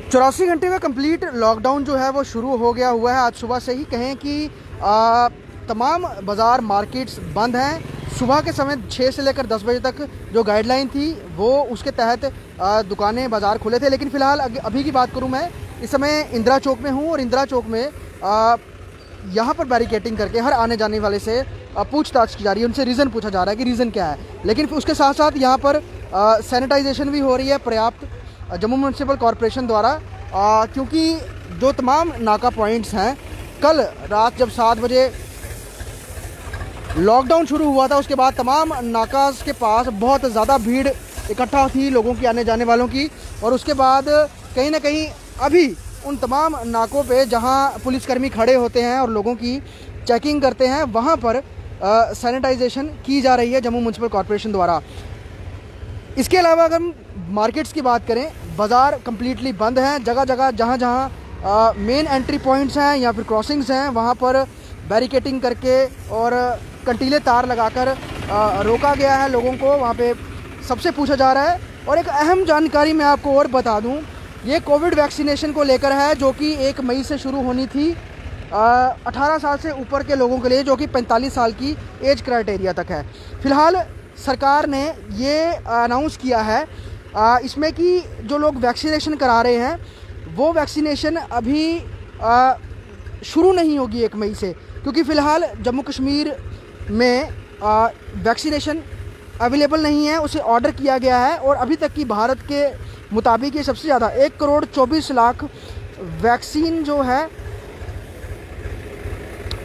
84 घंटे का complete lockdown जो है वो शुरू हो गया हुआ है। आज सुबह से ही कहें कि तमाम बाज़ार मार्केट्स बंद हैं। सुबह के समय 6 से लेकर 10 बजे तक जो गाइडलाइन थी वो उसके तहत दुकानें बाज़ार खुले थे। लेकिन फ़िलहाल अभी की बात करूं, मैं इस समय इंदिरा चौक में हूं और इंदिरा चौक में यहाँ पर बैरिकेटिंग करके हर आने जाने वाले से पूछताछ की जा रही है, उनसे रीज़न पूछा जा रहा है कि रीज़न क्या है। लेकिन उसके साथ साथ यहाँ पर सैनिटाइजेशन भी हो रही है पर्याप्त जम्मू म्यूनसिपल कॉरपोरेशन द्वारा, क्योंकि जो तमाम नाका पॉइंट्स हैं, कल रात जब 7 बजे लॉकडाउन शुरू हुआ था उसके बाद तमाम नाकास के पास बहुत ज़्यादा भीड़ इकट्ठा थी लोगों की, आने जाने वालों की। और उसके बाद कहीं ना कहीं अभी उन तमाम नाकों पे जहां पुलिसकर्मी खड़े होते हैं और लोगों की चेकिंग करते हैं, वहां पर सैनिटाइजेशन की जा रही है जम्मू म्यूनसिपल कॉरपोरेशन द्वारा। इसके अलावा अगर हम मार्केट्स की बात करें, बाज़ार कम्प्लीटली बंद हैं। जगह जगह जहां जहां मेन एंट्री पॉइंट्स हैं या फिर क्रॉसिंग्स हैं, वहां पर बैरिकेटिंग करके और कंटीले तार लगाकर रोका गया है लोगों को। वहां पे सबसे पूछा जा रहा है। और एक अहम जानकारी मैं आपको और बता दूं, ये कोविड वैक्सीनेशन को लेकर है, जो कि 1 मई से शुरू होनी थी 18 साल से ऊपर के लोगों के लिए, जो कि 45 साल की एज क्राइटेरिया तक है। फ़िलहाल सरकार ने ये अनाउंस किया है इसमें कि जो लोग वैक्सीनेशन करा रहे हैं वो वैक्सीनेशन अभी शुरू नहीं होगी 1 मई से, क्योंकि फ़िलहाल जम्मू कश्मीर में वैक्सीनेशन अवेलेबल नहीं है, उसे ऑर्डर किया गया है। और अभी तक की भारत के मुताबिक ये सबसे ज़्यादा 1 करोड़ 24 लाख वैक्सीन जो है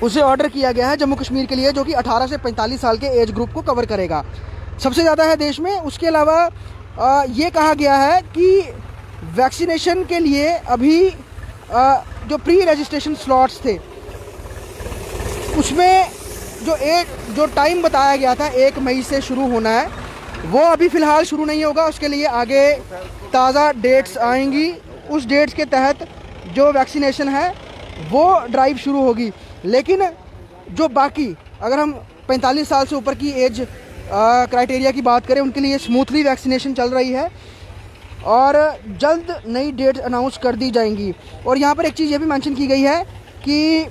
उसे ऑर्डर किया गया है जम्मू कश्मीर के लिए, जो कि 18 से 45 साल के एज ग्रुप को कवर करेगा, सबसे ज़्यादा है देश में। उसके अलावा ये कहा गया है कि वैक्सीनेशन के लिए अभी जो प्री रजिस्ट्रेशन स्लॉट्स थे उसमें जो टाइम बताया गया था 1 मई से शुरू होना है, वो अभी फ़िलहाल शुरू नहीं होगा। उसके लिए आगे ताज़ा डेट्स आएंगी, उस डेट्स के तहत जो वैक्सीनेशन है वो ड्राइव शुरू होगी। लेकिन जो बाकी, अगर हम 45 साल से ऊपर की एज क्राइटेरिया की बात करें, उनके लिए स्मूथली वैक्सीनेशन चल रही है और जल्द नई डेट अनाउंस कर दी जाएंगी। और यहाँ पर एक चीज़ ये भी मेंशन की गई है कि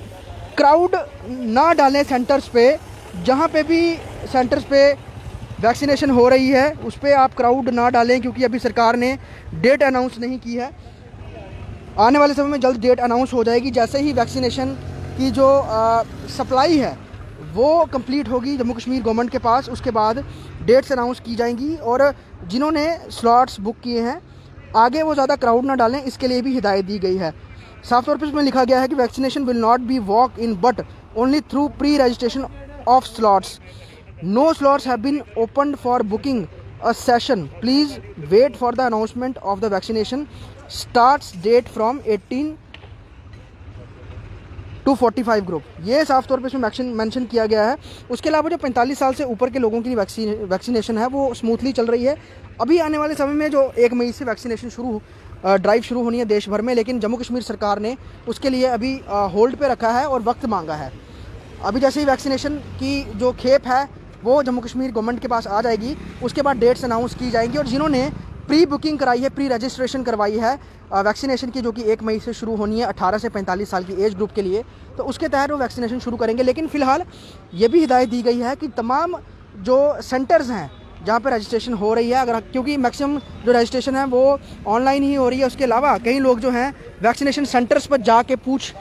क्राउड ना डालें सेंटर्स पे, जहाँ पे भी सेंटर्स पे वैक्सीनेशन हो रही है उस पर आप क्राउड ना डालें, क्योंकि अभी सरकार ने डेट अनाउंस नहीं की है। आने वाले समय में जल्द डेट अनाउंस हो जाएगी। जैसे ही वैक्सीनेशन की जो सप्लाई है वो कंप्लीट होगी जम्मू कश्मीर गवर्नमेंट के पास, उसके बाद डेट्स अनाउंस की जाएंगी। और जिन्होंने स्लॉट्स बुक किए हैं आगे वो ज़्यादा क्राउड ना डालें, इसके लिए भी हिदायत दी गई है। साफ तौर पर इसमें लिखा गया है कि vaccination will not be walk in but only through pre registration of slots. No slots have been opened for booking a session. Please wait for the announcement of the vaccination starts date from 18 to 45 group. ये साफ तौर पे इसमें mention किया गया है। उसके अलावा जो 45 साल से ऊपर के लोगों की वैक्सीनेशन है वो स्मूथली चल रही है। अभी आने वाले समय में जो 1 मई से वैक्सीनेशन ड्राइव शुरू होनी है देश भर में, लेकिन जम्मू कश्मीर सरकार ने उसके लिए अभी होल्ड पे रखा है और वक्त मांगा है। अभी जैसे ही वैक्सीनेशन की जो खेप है वो जम्मू कश्मीर गवर्नमेंट के पास आ जाएगी, उसके बाद डेट्स अनाउंस की जाएंगी। और जिन्होंने प्री बुकिंग कराई है, प्री रजिस्ट्रेशन करवाई है वैक्सीनेशन की, जो कि 1 मई से शुरू होनी है 18 से 45 साल की एज ग्रुप के लिए, तो उसके तहत वो वैक्सीनेशन शुरू करेंगे। लेकिन फ़िलहाल ये भी हिदायत दी गई है कि तमाम जो सेंटर्स हैं जहाँ पर रजिस्ट्रेशन हो रही है, अगर क्योंकि मैक्सिमम जो रजिस्ट्रेशन है वो ऑनलाइन ही हो रही है, उसके अलावा कई लोग जो हैं वैक्सीनेशन सेंटर्स पर जाके पूछ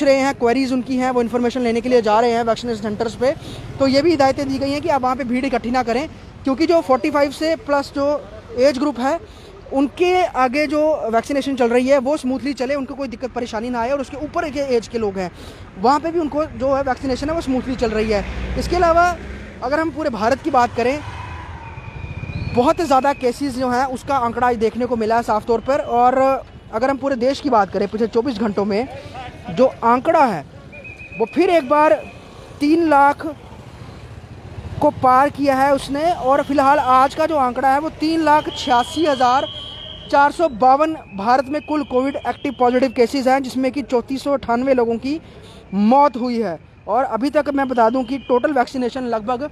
रहे हैं, क्वेरीज उनकी हैं, वो इन्फॉर्मेशन लेने के लिए जा रहे हैं वैक्सीनेशन सेंटर्स पे। तो ये भी हिदायतें दी गई हैं कि आप वहाँ पे भीड़ इकट्ठी ना करें, क्योंकि जो 45 से प्लस जो एज ग्रुप है उनके आगे जो वैक्सीनेशन चल रही है वो स्मूथली चले, उनको कोई दिक्कत परेशानी ना आए। और उसके ऊपर के एज के लोग हैं वहाँ पे भी उनको जो है वैक्सीनेशन है वो स्मूथली चल रही है। इसके अलावा अगर हम पूरे भारत की बात करें, बहुत ज़्यादा केसेस जो हैं उसका आंकड़ा देखने को मिला है साफ तौर पर। और अगर हम पूरे देश की बात करें, पिछले 24 घंटों में जो आंकड़ा है वो फिर एक बार 3 लाख को पार किया है उसने। और फिलहाल आज का जो आंकड़ा है वो 3,86,452 भारत में कुल कोविड एक्टिव पॉजिटिव केसेस हैं, जिसमें कि 3498 लोगों की मौत हुई है। और अभी तक मैं बता दूं कि टोटल वैक्सीनेशन लगभग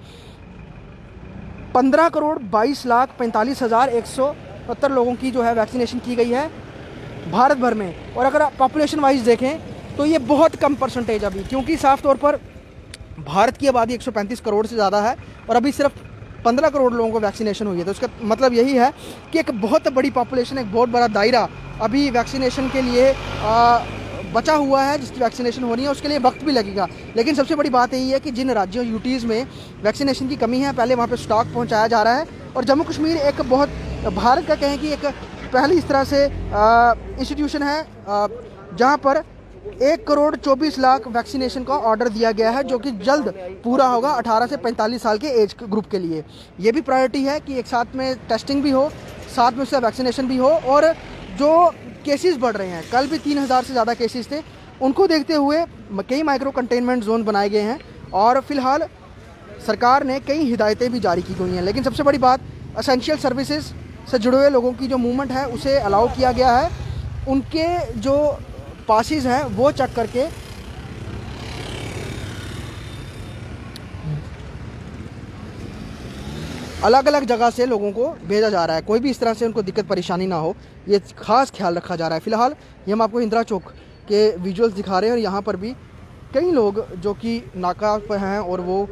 15,22,45,170 लोगों की जो है वैक्सीनेशन की गई है। भारत भर में। और अगर आप पॉपुलेशन वाइज देखें तो ये बहुत कम परसेंटेज अभी, क्योंकि साफ तौर पर भारत की आबादी 135 करोड़ से ज़्यादा है और अभी सिर्फ 15 करोड़ लोगों को वैक्सीनेशन हुई है। तो इसका मतलब यही है कि एक बहुत बड़ी पॉपुलेशन, एक बहुत बड़ा दायरा अभी वैक्सीनेशन के लिए बचा हुआ है, जिसकी वैक्सीनेशन होनी है। उसके लिए वक्त भी लगेगा। लेकिन सबसे बड़ी बात यही है कि जिन राज्यों यूटीज़ में वैक्सीनेशन की कमी है, पहले वहाँ पे स्टॉक पहुँचाया जा रहा है। और जम्मू कश्मीर एक बहुत, भारत का कहें कि एक पहली इस तरह से इंस्टीट्यूशन है जहाँ पर 1,24,00,000 वैक्सीनेशन का ऑर्डर दिया गया है, जो कि जल्द पूरा होगा 18 से 45 साल के एज ग्रुप के लिए। ये भी प्रायोरिटी है कि एक साथ में टेस्टिंग भी हो, साथ में उसका वैक्सीनेशन भी हो। और जो केसेस बढ़ रहे हैं, कल भी 3,000 से ज़्यादा केसेस थे, उनको देखते हुए कई माइक्रो कंटेनमेंट जोन बनाए गए हैं और फिलहाल सरकार ने कई हिदायतें भी जारी की गई हैं। लेकिन सबसे बड़ी बात, एसेंशियल सर्विसेज से जुड़े हुए लोगों की जो मूवमेंट है उसे अलाउ किया गया है। उनके जो पासिस हैं वो चेक करके अलग अलग जगह से लोगों को भेजा जा रहा है। कोई भी इस तरह से उनको दिक्कत परेशानी ना हो, ये खास ख्याल रखा जा रहा है। फिलहाल ये हम आपको इंदिरा चौक के विजुअल्स दिखा रहे हैं और यहाँ पर भी कई लोग जो कि नाका पर हैं और वो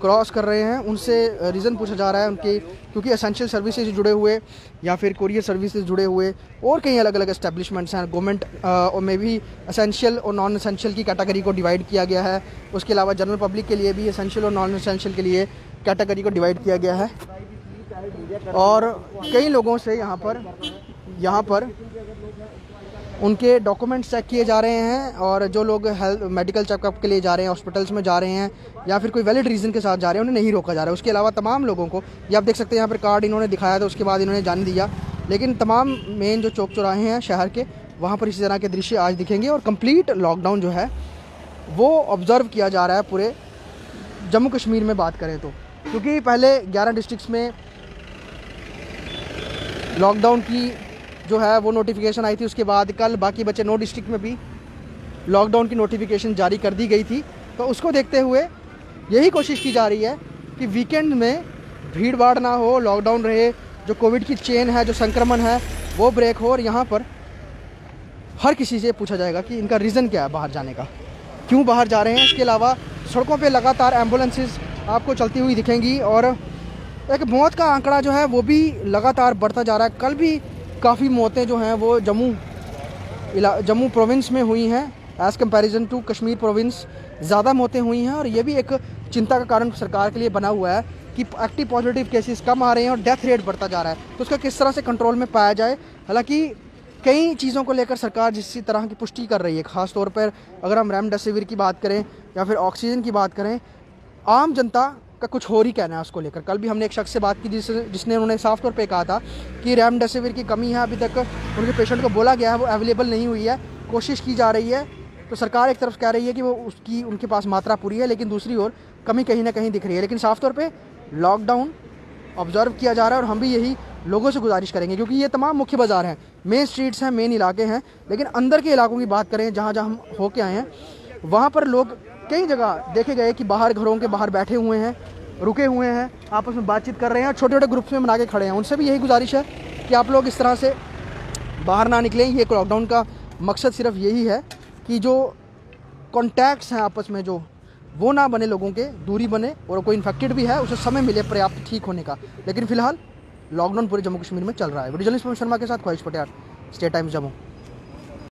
क्रॉस कर रहे हैं, उनसे रीज़न पूछा जा रहा है उनके, क्योंकि एसेंशियल सर्विसेज से जुड़े हुए या फिर कोरियर सर्विस से जुड़े हुए और कई अलग अलग एस्टेब्लिशमेंट्स हैं। गवर्नमेंट और में भी एसेंशियल और नॉन एसेंशियल की कैटेगरी को डिवाइड किया गया है। उसके अलावा जनरल पब्लिक के लिए भी एसेंशियल और नॉन एसेंशियल के लिए कैटेगरी को डिवाइड किया गया है। और कई लोगों से यहाँ पर उनके डॉक्यूमेंट्स चेक किए जा रहे हैं और जो लोग हेल्थ मेडिकल चेकअप के लिए जा रहे हैं, हॉस्पिटल्स में जा रहे हैं या फिर कोई वैलिड रीज़न के साथ जा रहे हैं, उन्हें नहीं रोका जा रहा है। उसके अलावा तमाम लोगों को, ये आप देख सकते हैं यहाँ पर कार्ड इन्होंने दिखाया था, उसके बाद इन्होंने जाने दिया। लेकिन तमाम मेन जो चौक चौराहे हैं शहर के, वहाँ पर इसी तरह के दृश्य आज दिखेंगे। और कंप्लीट लॉकडाउन जो है वो ऑब्ज़र्व किया जा रहा है पूरे जम्मू कश्मीर में बात करें तो, क्योंकि पहले 11 डिस्ट्रिक्ट्स में लॉकडाउन की जो है वो नोटिफिकेशन आई थी। उसके बाद कल बाकी बचे 9 डिस्ट्रिक्ट में भी लॉकडाउन की नोटिफिकेशन जारी कर दी गई थी। तो उसको देखते हुए यही कोशिश की जा रही है कि वीकेंड में भीड़ भाड़ ना हो, लॉकडाउन रहे, जो कोविड की चेन है, जो संक्रमण है वो ब्रेक हो। और यहाँ पर हर किसी से पूछा जाएगा कि इनका रीज़न क्या है बाहर जाने का, क्यों बाहर जा रहे हैं। इसके अलावा सड़कों पर लगातार एम्बुलेंसेज आपको चलती हुई दिखेंगी और एक मौत का आंकड़ा जो है वो भी लगातार बढ़ता जा रहा है। कल भी काफ़ी मौतें जो हैं वो जम्मू प्रोविंस में हुई हैं, as comparison to Kashmir province ज़्यादा मौतें हुई हैं। और ये भी एक चिंता का कारण सरकार के लिए बना हुआ है कि एक्टिव पॉजिटिव केसेस कम आ रहे हैं और डेथ रेट बढ़ता जा रहा है। तो उसका किस तरह से कंट्रोल में पाया जाए। हालांकि कई चीज़ों को लेकर सरकार जिस तरह की पुष्टि कर रही है, ख़ास तौर पर अगर हम रेमडेसिविर की बात करें या फिर ऑक्सीजन की बात करें, आम जनता का कुछ और ही कहना है उसको लेकर। कल भी हमने एक शख्स से बात की जिसने उन्होंने साफ तौर पे कहा था कि रेमडेसिविर की कमी है, अभी तक उनके पेशेंट को बोला गया है वो अवेलेबल नहीं हुई है, कोशिश की जा रही है। तो सरकार एक तरफ कह रही है कि वो उनके पास मात्रा पूरी है, लेकिन दूसरी ओर कमी कहीं ना कहीं दिख रही है। लेकिन साफ तौर पर लॉकडाउन ऑब्जर्व किया जा रहा है और हम भी यही लोगों से गुजारिश करेंगे, क्योंकि ये तमाम मुख्य बाज़ार हैं, मेन स्ट्रीट्स हैं, मेन इलाके हैं। लेकिन अंदर के इलाकों की बात करें, जहाँ जहाँ हम होके आए हैं, वहाँ पर लोग कई जगह देखे गए कि बाहर घरों के बाहर बैठे हुए हैं, रुके हुए हैं, आपस में बातचीत कर रहे हैं और छोटे छोटे ग्रुप्स में बना के खड़े हैं। उनसे भी यही गुजारिश है कि आप लोग इस तरह से बाहर ना निकलें। ये लॉकडाउन का मकसद सिर्फ यही है कि जो कॉन्टैक्ट्स हैं आपस में जो वो ना बने, लोगों के दूरी बने, और कोई इन्फेक्टेड भी है उसे समय मिले पर्याप्त ठीक होने का। लेकिन फिलहाल लॉकडाउन पूरे जम्मू कश्मीर में चल रहा है। वीडियो जर्नलिस्ट शर्मा के साथ ख्वाहिश पटेल, स्टेट टाइम्स जम्मू।